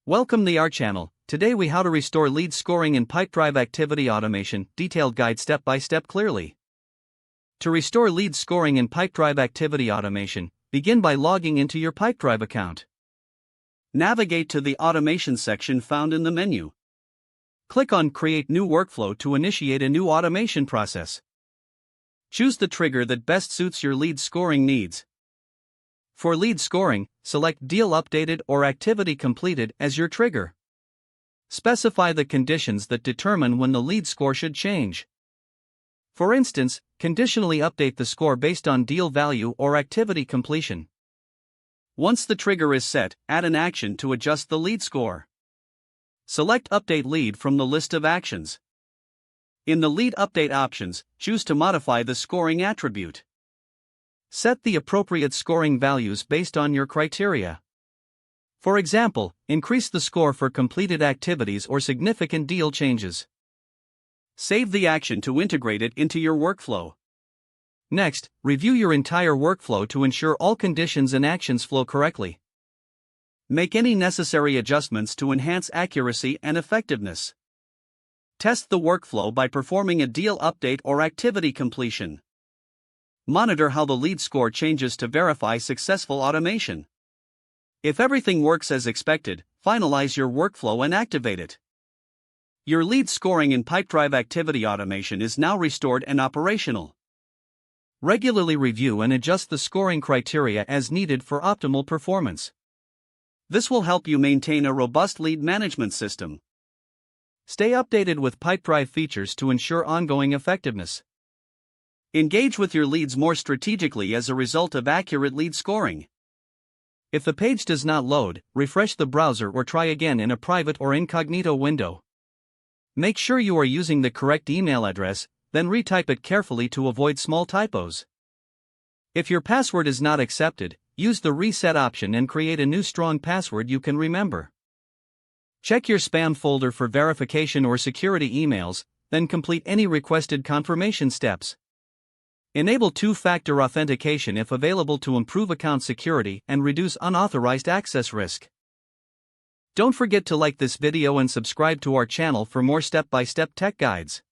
Welcome to our channel. Today we how to restore lead scoring in Pipedrive activity automation, detailed guide step by step clearly. To restore lead scoring in Pipedrive activity automation, begin by logging into your Pipedrive account. Navigate to the automation section found in the menu. Click on Create New Workflow to initiate a new automation process. Choose the trigger that best suits your lead scoring needs. For lead scoring, select Deal Updated or Activity Completed as your trigger. Specify the conditions that determine when the lead score should change. For instance, conditionally update the score based on deal value or activity completion. Once the trigger is set, add an action to adjust the lead score. Select Update Lead from the list of actions. In the Lead Update options, choose to modify the scoring attribute. Set the appropriate scoring values based on your criteria. For example, increase the score for completed activities or significant deal changes. Save the action to integrate it into your workflow. Next, review your entire workflow to ensure all conditions and actions flow correctly. Make any necessary adjustments to enhance accuracy and effectiveness. Test the workflow by performing a deal update or activity completion. Monitor how the lead score changes to verify successful automation. If everything works as expected, finalize your workflow and activate it. Your lead scoring in Pipedrive activity automation is now restored and operational. Regularly review and adjust the scoring criteria as needed for optimal performance. This will help you maintain a robust lead management system. Stay updated with Pipedrive features to ensure ongoing effectiveness. Engage with your leads more strategically as a result of accurate lead scoring. If the page does not load, refresh the browser or try again in a private or incognito window. Make sure you are using the correct email address, then retype it carefully to avoid small typos. If your password is not accepted, use the reset option and create a new strong password you can remember. Check your spam folder for verification or security emails, then complete any requested confirmation steps. Enable two-factor authentication if available to improve account security and reduce unauthorized access risk. Don't forget to like this video and subscribe to our channel for more step-by-step tech guides.